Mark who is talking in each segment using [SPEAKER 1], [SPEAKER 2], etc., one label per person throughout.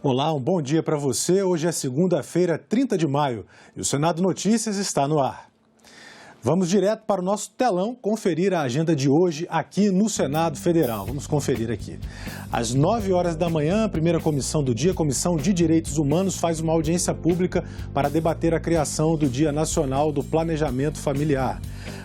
[SPEAKER 1] Olá, um bom dia para você. Hoje é segunda-feira, 30 de maio, e o Senado Notícias está no ar. Vamos direto para o nosso telão conferir a agenda de hoje aqui no Senado Federal. Vamos conferir aqui. Às 9 horas da manhã, a primeira comissão do dia, a Comissão de Direitos Humanos, faz uma audiência pública para debater a criação do Dia Nacional do Planejamento Familiar.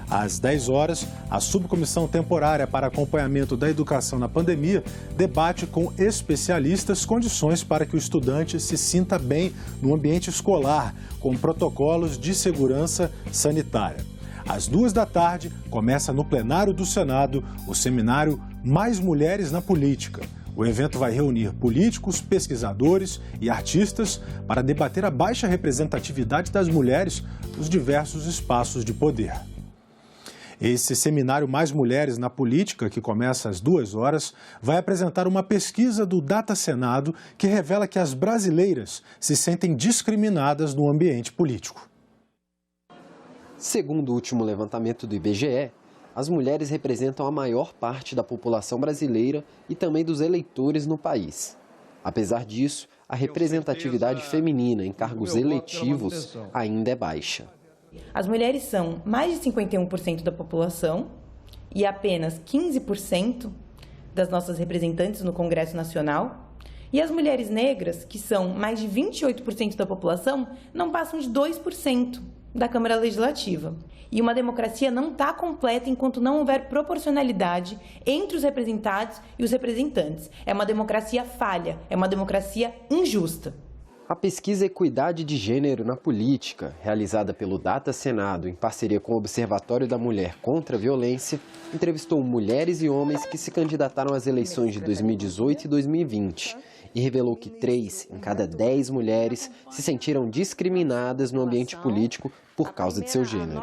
[SPEAKER 1] Às 10 horas, a Subcomissão Temporária para Acompanhamento da Educação na Pandemia debate com especialistas condições para que o estudante se sinta bem no ambiente escolar, com protocolos de segurança sanitária. Às 2 da tarde, começa no plenário do Senado o seminário Mais Mulheres na Política. O evento vai reunir políticos, pesquisadores e artistas para debater a baixa representatividade das mulheres nos diversos espaços de poder. Esse seminário Mais Mulheres na Política, que começa às 2 horas, vai apresentar uma pesquisa do Data Senado que revela que as brasileiras se sentem discriminadas no ambiente político.
[SPEAKER 2] Segundo o último levantamento do IBGE, as mulheres representam a maior parte da população brasileira e também dos eleitores no país. Apesar disso, a representatividade feminina em cargos eletivos ainda é baixa.
[SPEAKER 3] As mulheres são mais de 51% da população e apenas 15% das nossas representantes no Congresso Nacional. E as mulheres negras, que são mais de 28% da população, não passam de 2% da Câmara Legislativa. E uma democracia não está completa enquanto não houver proporcionalidade entre os representados e os representantes. É uma democracia falha, é uma democracia injusta.
[SPEAKER 2] A pesquisa Equidade de Gênero na Política, realizada pelo Data Senado em parceria com o Observatório da Mulher contra a Violência, entrevistou mulheres e homens que se candidataram às eleições de 2018 e 2020 e revelou que 3 em cada 10 mulheres se sentiram discriminadas no ambiente político por causa de seu gênero.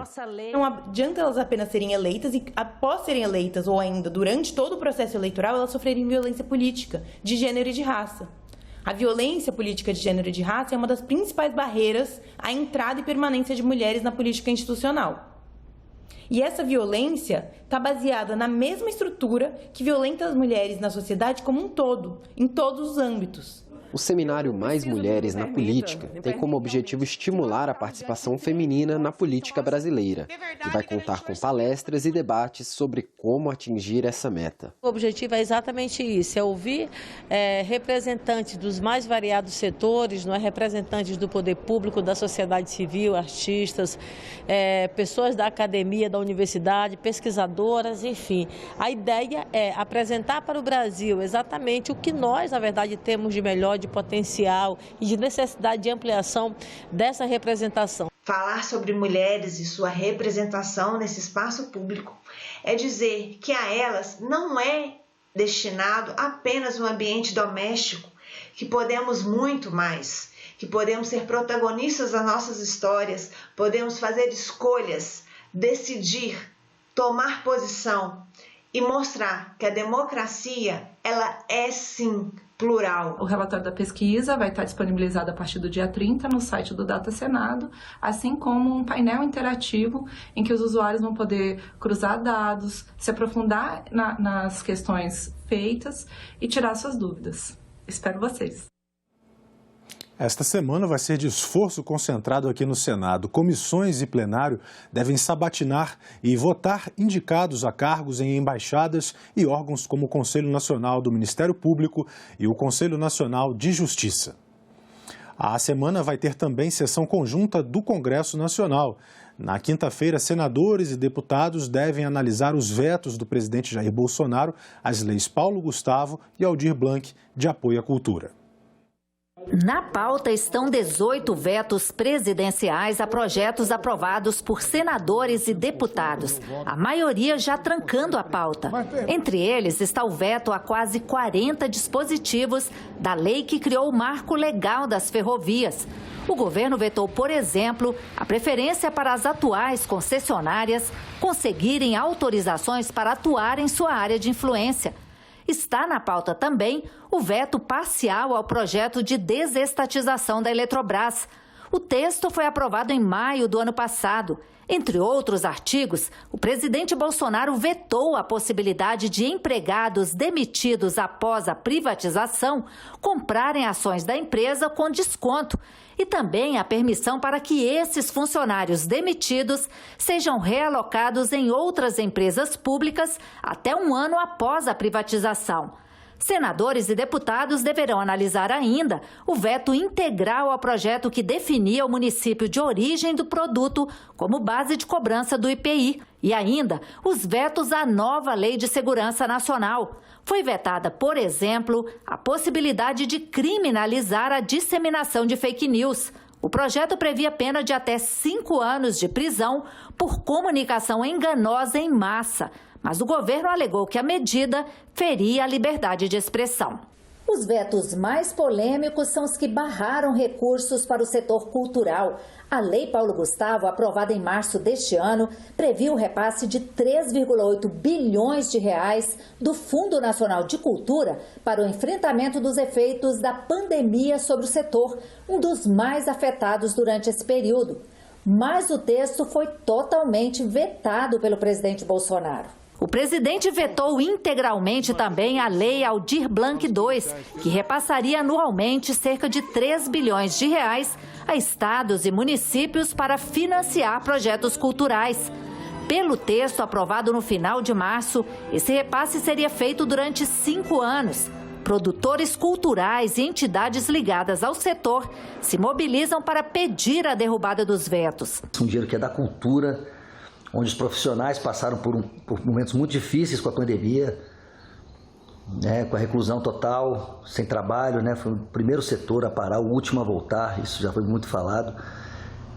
[SPEAKER 3] Não adianta elas apenas serem eleitas e, após serem eleitas ou ainda durante todo o processo eleitoral, elas sofrerem violência política de gênero e de raça. A violência política de gênero e de raça é uma das principais barreiras à entrada e permanência de mulheres na política institucional. E essa violência está baseada na mesma estrutura que violenta as mulheres na sociedade como um todo, em todos os âmbitos.
[SPEAKER 2] O seminário Mais Mulheres na Política tem como objetivo estimular a participação feminina na política brasileira e vai contar com palestras e debates sobre como atingir essa meta.
[SPEAKER 4] O objetivo é exatamente isso, é ouvir representantes dos mais variados setores, representantes do poder público, da sociedade civil, artistas, pessoas da academia, da universidade, pesquisadoras, enfim. A ideia é apresentar para o Brasil exatamente o que nós, na verdade, temos de melhor, de potencial e de necessidade de ampliação dessa representação.
[SPEAKER 5] Falar sobre mulheres e sua representação nesse espaço público é dizer que a elas não é destinado apenas um ambiente doméstico, que podemos muito mais, que podemos ser protagonistas das nossas histórias, podemos fazer escolhas, decidir, tomar posição e mostrar que a democracia, ela é sim plural.
[SPEAKER 6] O relatório da pesquisa vai estar disponibilizado a partir do dia 30 no site do Data Senado, assim como um painel interativo em que os usuários vão poder cruzar dados, se aprofundar nas questões feitas e tirar suas dúvidas. Espero vocês.
[SPEAKER 1] Esta semana vai ser de esforço concentrado aqui no Senado. Comissões e plenário devem sabatinar e votar indicados a cargos em embaixadas e órgãos como o Conselho Nacional do Ministério Público e o Conselho Nacional de Justiça. A semana vai ter também sessão conjunta do Congresso Nacional. Na quinta-feira, senadores e deputados devem analisar os vetos do presidente Jair Bolsonaro às leis Paulo Gustavo e Aldir Blanc de apoio à cultura.
[SPEAKER 7] Na pauta estão 18 vetos presidenciais a projetos aprovados por senadores e deputados, a maioria já trancando a pauta. Entre eles está o veto a quase 40 dispositivos da lei que criou o marco legal das ferrovias. O governo vetou, por exemplo, a preferência para as atuais concessionárias conseguirem autorizações para atuar em sua área de influência. Está na pauta também o veto parcial ao projeto de desestatização da Eletrobras. O texto foi aprovado em maio do ano passado. Entre outros artigos, o presidente Bolsonaro vetou a possibilidade de empregados demitidos após a privatização comprarem ações da empresa com desconto e também a permissão para que esses funcionários demitidos sejam realocados em outras empresas públicas até um ano após a privatização. Senadores e deputados deverão analisar ainda o veto integral ao projeto que definia o município de origem do produto como base de cobrança do IPI e ainda os vetos à nova Lei de Segurança Nacional. Foi vetada, por exemplo, a possibilidade de criminalizar a disseminação de fake news. O projeto previa pena de até 5 anos de prisão por comunicação enganosa em massa, mas o governo alegou que a medida feria a liberdade de expressão. Os vetos mais polêmicos são os que barraram recursos para o setor cultural. A Lei Paulo Gustavo, aprovada em março deste ano, previu o repasse de 3,8 bilhões de reais do Fundo Nacional de Cultura para o enfrentamento dos efeitos da pandemia sobre o setor, um dos mais afetados durante esse período. Mas o texto foi totalmente vetado pelo presidente Bolsonaro. O presidente vetou integralmente também a Lei Aldir Blanc II, que repassaria anualmente cerca de 3 bilhões de reais a estados e municípios para financiar projetos culturais. Pelo texto aprovado no final de março, esse repasse seria feito durante 5 anos. Produtores culturais e entidades ligadas ao setor se mobilizam para pedir a derrubada dos vetos.
[SPEAKER 8] Um dinheiro que é da cultura, onde os profissionais passaram por momentos muito difíceis com a pandemia, né, com a reclusão total, sem trabalho, né, foi o primeiro setor a parar, o último a voltar, isso já foi muito falado,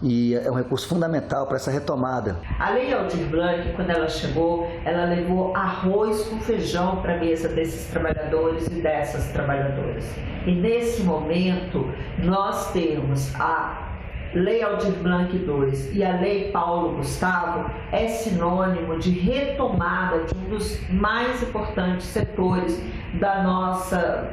[SPEAKER 8] e é um recurso fundamental para essa retomada.
[SPEAKER 9] A Lei Aldir Blanc, quando ela chegou, ela levou arroz com feijão para a mesa desses trabalhadores e dessas trabalhadoras. E nesse momento, nós temos a Lei Aldir Blanc II e a Lei Paulo Gustavo é sinônimo de retomada de um dos mais importantes setores da nossa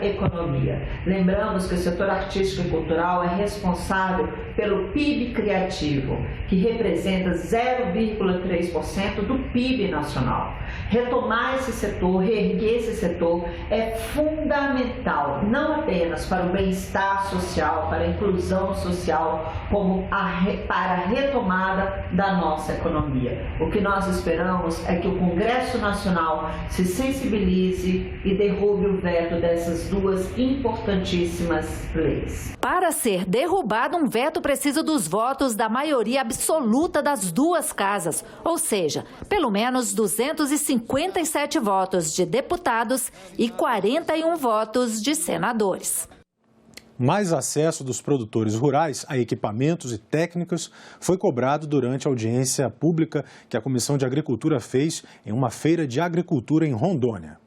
[SPEAKER 9] economia. Lembramos que o setor artístico e cultural é responsável pelo PIB criativo, que representa 0,3% do PIB nacional. Retomar esse setor, reerguer esse setor é fundamental, não apenas para o bem-estar social, para a inclusão social, como para a retomada da nossa economia. O que nós esperamos é que o Congresso Nacional se sensibilize e derrube o veto dessas duas importantíssimas leis.
[SPEAKER 7] Para ser derrubado um veto, precisa dos votos da maioria absoluta das duas casas, ou seja, pelo menos 257 votos de deputados e 41 votos de senadores.
[SPEAKER 1] Mais acesso dos produtores rurais a equipamentos e técnicos foi cobrado durante a audiência pública que a Comissão de Agricultura fez em uma feira de agricultura em Rondônia.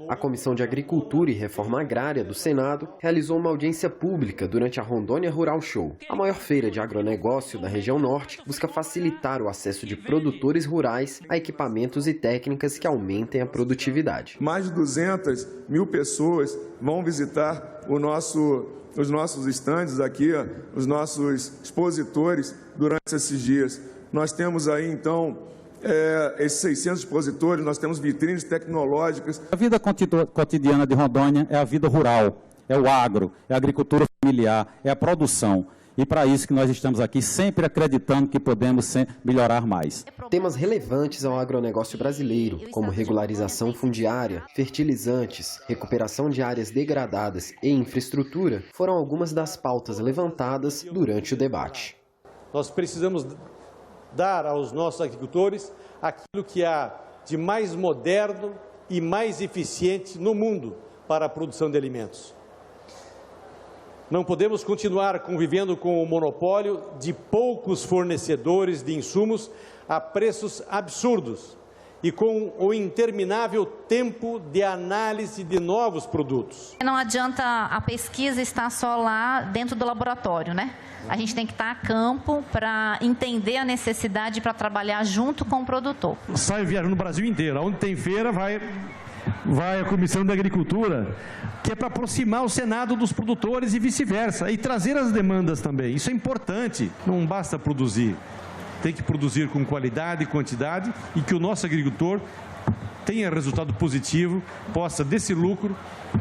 [SPEAKER 2] A Comissão de Agricultura e Reforma Agrária do Senado realizou uma audiência pública durante a Rondônia Rural Show. A maior feira de agronegócio da região norte busca facilitar o acesso de produtores rurais a equipamentos e técnicas que aumentem a produtividade.
[SPEAKER 10] Mais de 200 mil pessoas vão visitar os nossos estandes aqui, os nossos expositores durante esses dias. Nós temos aí, então, esses 600 expositores, nós temos vitrines tecnológicas.
[SPEAKER 11] A vida cotidiana de Rondônia é a vida rural, é o agro, é a agricultura familiar, é a produção. E para isso que nós estamos aqui sempre acreditando que podemos melhorar mais.
[SPEAKER 2] Temas relevantes ao agronegócio brasileiro, como regularização fundiária, fertilizantes, recuperação de áreas degradadas e infraestrutura, foram algumas das pautas levantadas durante o debate.
[SPEAKER 12] Nós precisamos dar aos nossos agricultores aquilo que há de mais moderno e mais eficiente no mundo para a produção de alimentos. Não podemos continuar convivendo com o monopólio de poucos fornecedores de insumos a preços absurdos e com o interminável tempo de análise de novos produtos.
[SPEAKER 13] Não adianta a pesquisa estar só lá dentro do laboratório, né? A gente tem que estar a campo para entender a necessidade para trabalhar junto com o produtor.
[SPEAKER 14] Sai viajando no Brasil inteiro. Onde tem feira, vai vai a Comissão da Agricultura, que é para aproximar o Senado dos produtores e vice-versa, e trazer as demandas também. Isso é importante, não basta produzir, tem que produzir com qualidade e quantidade e que o nosso agricultor tenha resultado positivo, possa desse lucro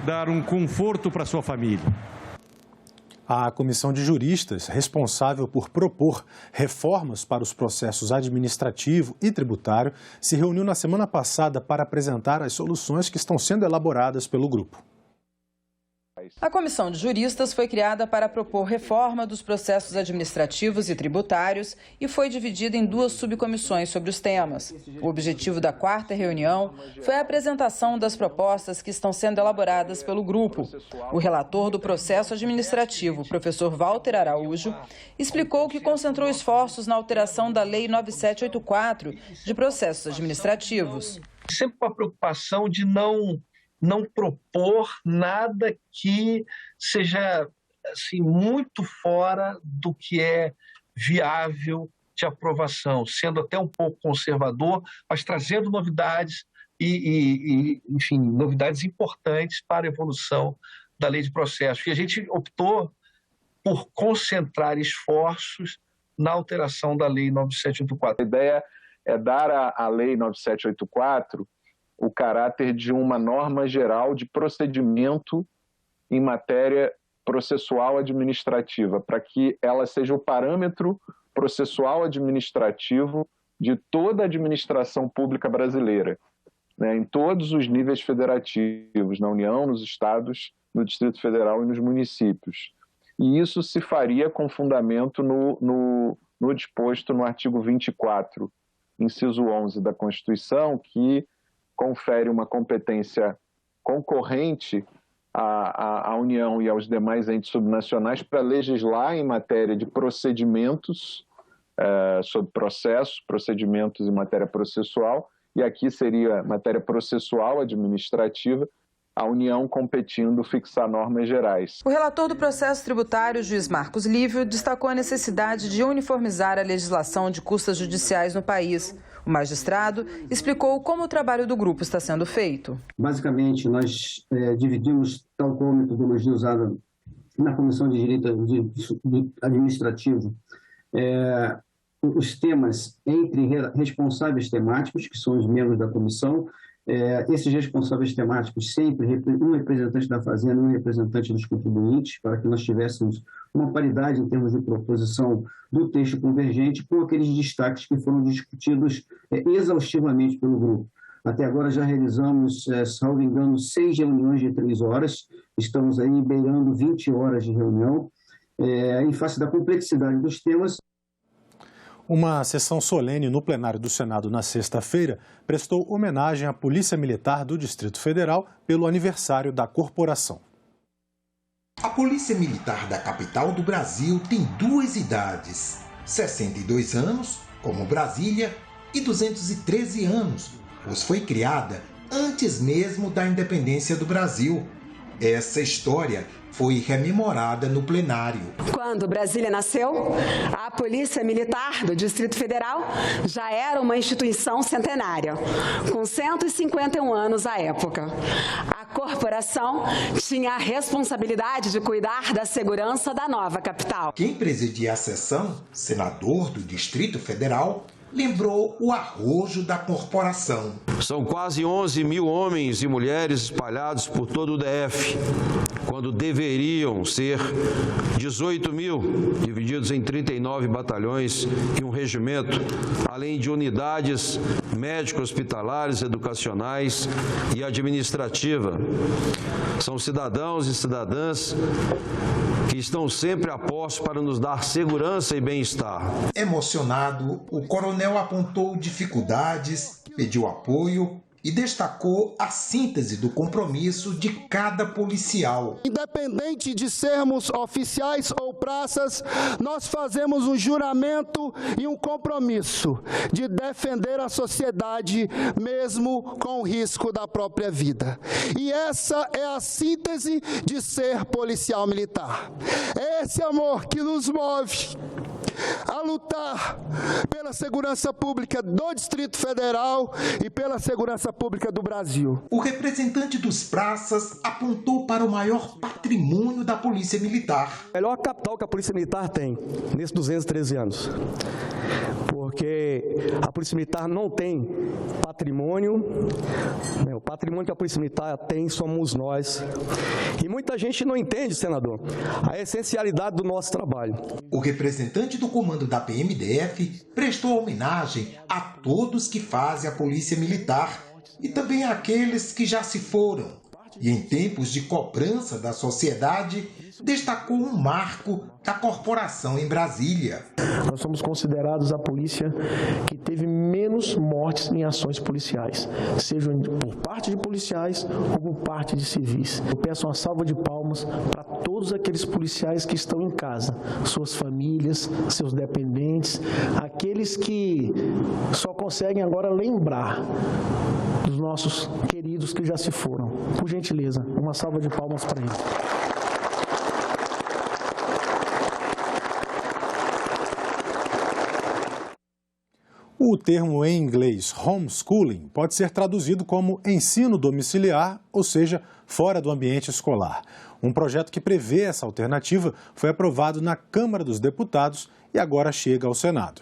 [SPEAKER 14] dar um conforto para a sua família.
[SPEAKER 1] A comissão de juristas, responsável por propor reformas para os processos administrativo e tributário, se reuniu na semana passada para apresentar as soluções que estão sendo elaboradas pelo grupo.
[SPEAKER 15] A comissão de juristas foi criada para propor reforma dos processos administrativos e tributários e foi dividida em 2 subcomissões sobre os temas. O objetivo da 4ª reunião foi a apresentação das propostas que estão sendo elaboradas pelo grupo. O relator do processo administrativo, o professor Walter Araújo, explicou que concentrou esforços na alteração da Lei 9784 de processos administrativos.
[SPEAKER 16] Sempre com a preocupação de não propor nada que seja assim, muito fora do que é viável de aprovação, sendo até um pouco conservador, mas trazendo novidades enfim, novidades importantes para a evolução da lei de processo. E a gente optou por concentrar esforços na alteração da lei 9784.
[SPEAKER 17] A ideia é dar à lei 9784 o caráter de uma norma geral de procedimento em matéria processual administrativa, para que ela seja o parâmetro processual administrativo de toda a administração pública brasileira, né, em todos os níveis federativos, na União, nos estados, no Distrito Federal e nos municípios. E isso se faria com fundamento no disposto no artigo 24, inciso 11 da Constituição, que confere uma competência concorrente à União e aos demais entes subnacionais para legislar em matéria de procedimentos, sobre processos, procedimentos em matéria processual, e aqui seria matéria processual administrativa, a União competindo fixar normas gerais.
[SPEAKER 15] O relator do processo tributário, juiz Marcos Lívio, destacou a necessidade de uniformizar a legislação de custas judiciais no país. O magistrado explicou como o trabalho do grupo está sendo feito.
[SPEAKER 18] Basicamente, nós dividimos, tal como a metodologia usada na Comissão de Direito Administrativo, os temas entre responsáveis temáticos, que são os membros da comissão. Esses responsáveis temáticos sempre, um representante da Fazenda e um representante dos contribuintes, para que nós tivéssemos uma paridade em termos de proposição do texto convergente com aqueles destaques que foram discutidos exaustivamente pelo grupo. Até agora já realizamos, salvo engano, 6 reuniões de 3 horas, estamos aí beirando 20 horas de reunião, em face da complexidade dos temas.
[SPEAKER 1] Uma sessão solene no plenário do Senado na sexta-feira prestou homenagem à Polícia Militar do Distrito Federal pelo aniversário da corporação.
[SPEAKER 19] A Polícia Militar da capital do Brasil tem 2 idades, 62 anos, como Brasília, e 213 anos, pois foi criada antes mesmo da independência do Brasil. Essa história foi rememorada no plenário.
[SPEAKER 20] Quando Brasília nasceu, a Polícia Militar do Distrito Federal já era uma instituição centenária, com 151 anos à época. A corporação tinha a responsabilidade de cuidar da segurança da nova capital.
[SPEAKER 19] Quem presidia a sessão, senador do Distrito Federal, lembrou o arrojo da corporação.
[SPEAKER 21] São quase 11 mil homens e mulheres espalhados por todo o DF, quando deveriam ser 18 mil, divididos em 39 batalhões e um regimento, além de unidades médico-hospitalares, educacionais e administrativa. São cidadãos e cidadãs que estão sempre a postos para nos dar segurança e bem-estar.
[SPEAKER 19] Emocionado, o coronel apontou dificuldades, pediu apoio e destacou a síntese do compromisso de cada policial.
[SPEAKER 22] Independente de sermos oficiais ou praças, nós fazemos um juramento e um compromisso de defender a sociedade, mesmo com o risco da própria vida. E essa é a síntese de ser policial militar. É esse amor que nos move. a lutar pela segurança pública do Distrito Federal e pela segurança pública do Brasil.
[SPEAKER 19] O representante dos praças apontou para o maior patrimônio da Polícia Militar.
[SPEAKER 3] O melhor capital que a Polícia Militar tem nesses 213 anos. Porque a Polícia Militar não tem patrimônio, o patrimônio que a Polícia Militar tem somos nós. E muita gente não entende, senador, a essencialidade do nosso trabalho.
[SPEAKER 19] O representante do comando da PMDF prestou homenagem a todos que fazem a Polícia Militar e também àqueles que já se foram. E em tempos de cobrança da sociedade, destacou um marco da corporação em Brasília.
[SPEAKER 3] Nós somos considerados a polícia que teve menos mortes em ações policiais, seja por parte de policiais ou por parte de civis. Eu peço uma salva de palmas para todos aqueles policiais que estão em casa, suas famílias, seus dependentes, aqueles que só conseguem agora lembrar dos nossos queridos que já se foram. Por gentileza, uma salva de palmas para eles.
[SPEAKER 1] O termo em inglês homeschooling pode ser traduzido como ensino domiciliar, ou seja, fora do ambiente escolar. Um projeto que prevê essa alternativa foi aprovado na Câmara dos Deputados e agora chega ao Senado.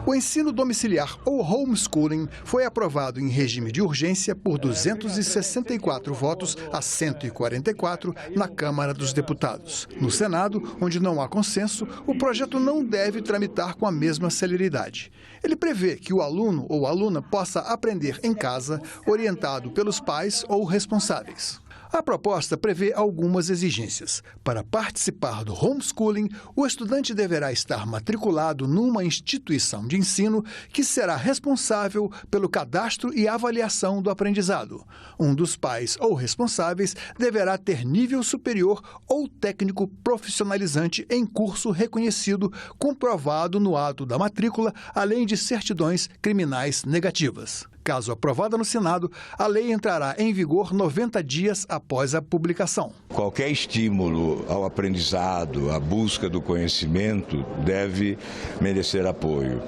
[SPEAKER 4] O ensino domiciliar ou homeschooling foi aprovado em regime de urgência por 264 votos a 144 na Câmara dos Deputados. No Senado, onde não há consenso, o projeto não deve tramitar com a mesma celeridade. Ele prevê que o aluno ou aluna possa aprender em casa, orientado pelos pais ou responsáveis. A proposta prevê algumas exigências. Para participar do homeschooling, o estudante deverá estar matriculado numa instituição de ensino que será responsável pelo cadastro e avaliação do aprendizado. Um dos pais ou responsáveis deverá ter nível superior ou técnico profissionalizante em curso reconhecido, comprovado no ato da matrícula, além de certidões criminais negativas. Caso aprovada no Senado, a lei entrará em vigor 90 dias após a publicação.
[SPEAKER 23] Qualquer estímulo ao aprendizado, à busca do conhecimento, deve merecer apoio.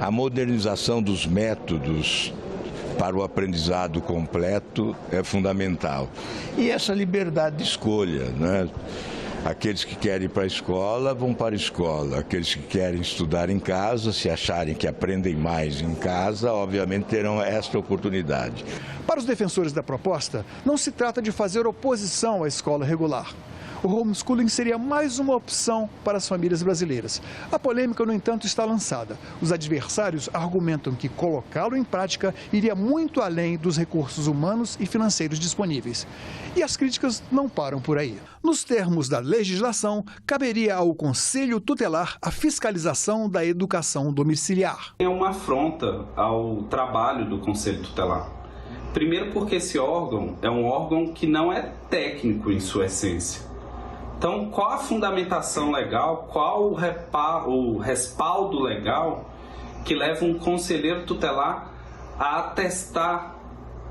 [SPEAKER 23] A modernização dos métodos para o aprendizado completo é fundamental. E essa liberdade de escolha, né? Aqueles que querem ir para a escola, vão para a escola. Aqueles que querem estudar em casa, se acharem que aprendem mais em casa, obviamente terão esta oportunidade.
[SPEAKER 4] Para os defensores da proposta, não se trata de fazer oposição à escola regular. O homeschooling seria mais uma opção para as famílias brasileiras. A polêmica, no entanto, está lançada. Os adversários argumentam que colocá-lo em prática iria muito além dos recursos humanos e financeiros disponíveis. E as críticas não param por aí. Nos termos da legislação, caberia ao Conselho Tutelar a fiscalização da educação domiciliar.
[SPEAKER 24] É uma afronta ao trabalho do Conselho Tutelar. Primeiro porque esse órgão é um órgão que não é técnico em sua essência. Então, qual a fundamentação legal, qual o respaldo legal que leva um conselheiro tutelar a atestar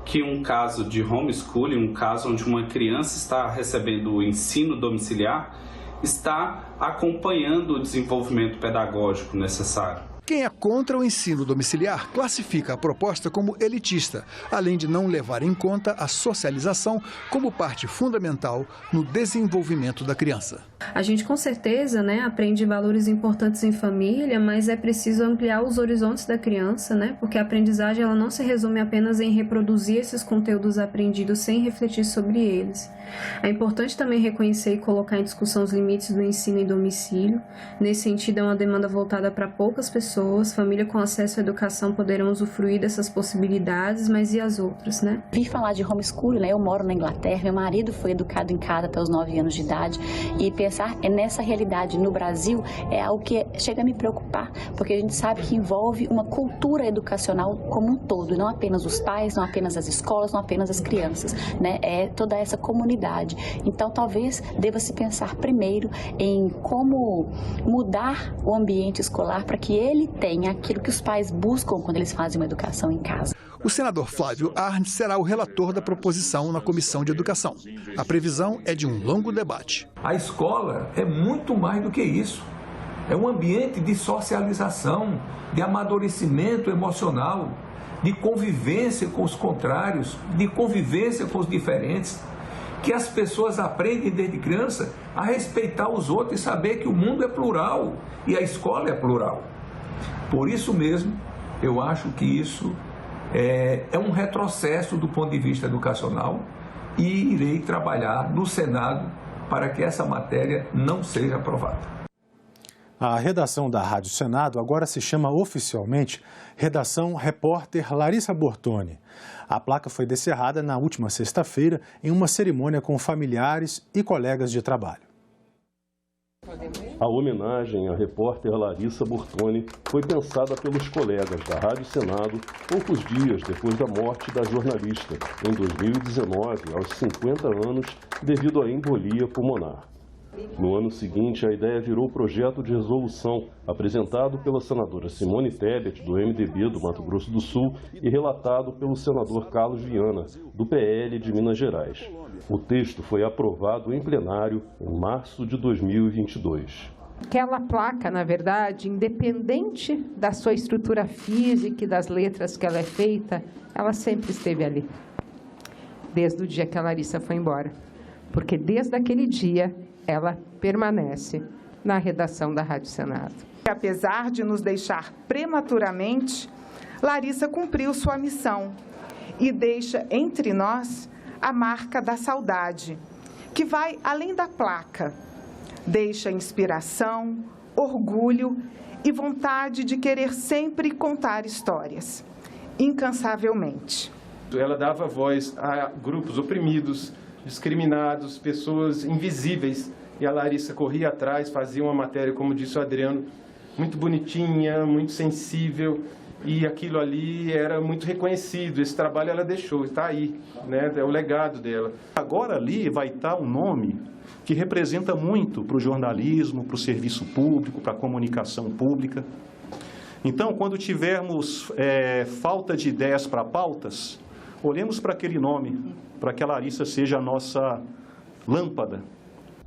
[SPEAKER 24] que um caso de homeschooling, um caso onde uma criança está recebendo o ensino domiciliar, está acompanhando o desenvolvimento pedagógico necessário?
[SPEAKER 4] Quem é contra o ensino domiciliar classifica a proposta como elitista, além de não levar em conta a socialização como parte fundamental no desenvolvimento da criança.
[SPEAKER 25] A gente com certeza, aprende valores importantes em família, mas é preciso ampliar os horizontes da criança, porque a aprendizagem ela não se resume apenas em reproduzir esses conteúdos aprendidos sem refletir sobre eles. É importante também reconhecer e colocar em discussão os limites do ensino em domicílio. Nesse sentido, é uma demanda voltada para poucas pessoas. Família com acesso à educação poderão usufruir dessas possibilidades, mas e as outras,
[SPEAKER 26] Vim falar de homeschooling, eu moro na Inglaterra, meu marido foi educado em casa até os 9 anos de idade, e pensar nessa realidade no Brasil é algo que chega a me preocupar, porque a gente sabe que envolve uma cultura educacional como um todo, não apenas os pais, não apenas as escolas, não apenas as crianças, é toda essa comunidade. Então, talvez deva se pensar primeiro em como mudar o ambiente escolar para que ele tenha aquilo que os pais buscam quando eles fazem uma educação em casa.
[SPEAKER 4] O senador Flávio Arnes será o relator da proposição na Comissão de Educação. A previsão é de um longo debate.
[SPEAKER 27] A escola é muito mais do que isso.
[SPEAKER 5] É um ambiente de socialização, de amadurecimento emocional, de convivência com os contrários, de convivência com os diferentes, que as pessoas aprendem desde criança a respeitar os outros e saber que o mundo é plural e a escola é plural. Por isso mesmo, eu acho que isso é um retrocesso do ponto de vista educacional e irei trabalhar no Senado para que essa matéria não seja aprovada.
[SPEAKER 1] A redação da Rádio Senado agora se chama oficialmente Redação Repórter Larissa Bortoni. A placa foi descerrada na última sexta-feira em uma cerimônia com familiares e colegas de trabalho.
[SPEAKER 6] A homenagem à repórter Larissa Bortoni foi pensada pelos colegas da Rádio Senado poucos dias depois da morte da jornalista, em 2019, aos 50 anos, devido à embolia pulmonar. No ano seguinte, a ideia virou projeto de resolução, apresentado pela senadora Simone Tebet, do MDB do Mato Grosso do Sul, e relatado pelo senador Carlos Viana, do PL de Minas Gerais. O texto foi aprovado em plenário em março de 2022.
[SPEAKER 7] Aquela placa, na verdade, independente da sua estrutura física e das letras que ela é feita, ela sempre esteve ali, desde o dia que a Larissa foi embora. Porque desde aquele dia, ela permanece na redação da Rádio Senado.
[SPEAKER 8] Apesar de nos deixar prematuramente, Larissa cumpriu sua missão e deixa entre nós a marca da saudade, que vai além da placa. Deixa inspiração, orgulho e vontade de querer sempre contar histórias, incansavelmente.
[SPEAKER 9] Ela dava voz a grupos oprimidos, discriminados, pessoas invisíveis. E a Larissa corria atrás, fazia uma matéria, como disse o Adriano, muito bonitinha, muito sensível. E aquilo ali era muito reconhecido. Esse trabalho ela deixou, está aí, né? É o legado dela.
[SPEAKER 10] Agora ali vai estar um nome que representa muito para o jornalismo, para o serviço público, para a comunicação pública. Então, quando tivermos falta de ideias para pautas, olhemos para aquele nome, para que a Larissa seja a nossa lâmpada.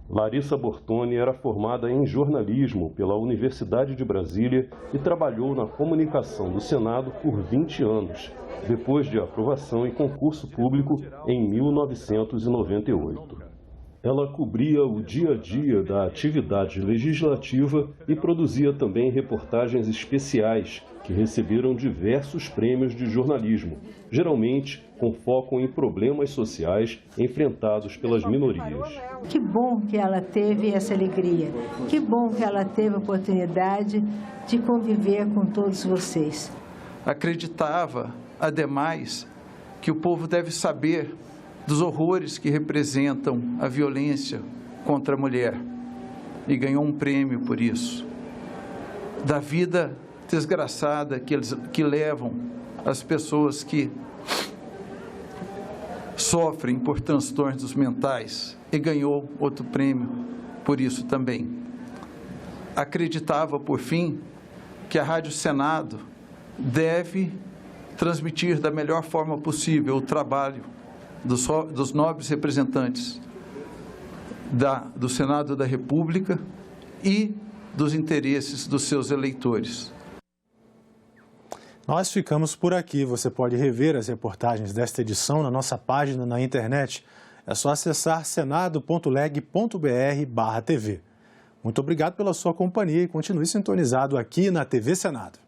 [SPEAKER 6] Larissa Bortoni era formada em jornalismo pela Universidade de Brasília e trabalhou na comunicação do Senado por 20 anos, depois de aprovação em concurso público em 1998. Ela cobria o dia a dia da atividade legislativa e produzia também reportagens especiais que receberam diversos prêmios de jornalismo, geralmente com foco em problemas sociais enfrentados pelas minorias.
[SPEAKER 27] Que bom que ela teve essa alegria, que bom que ela teve a oportunidade de conviver com todos vocês.
[SPEAKER 28] Acreditava, ademais, que o povo deve saber dos horrores que representam a violência contra a mulher, e ganhou um prêmio por isso. Da vida desgraçada que levam as pessoas que sofrem por transtornos mentais, e ganhou outro prêmio por isso também. Acreditava, por fim, que a Rádio Senado deve transmitir da melhor forma possível o trabalho dos nobres representantes do Senado da República e dos interesses dos seus eleitores.
[SPEAKER 1] Nós ficamos por aqui. Você pode rever as reportagens desta edição na nossa página na internet. É só acessar senado.leg.br/TV. Muito obrigado pela sua companhia e continue sintonizado aqui na TV Senado.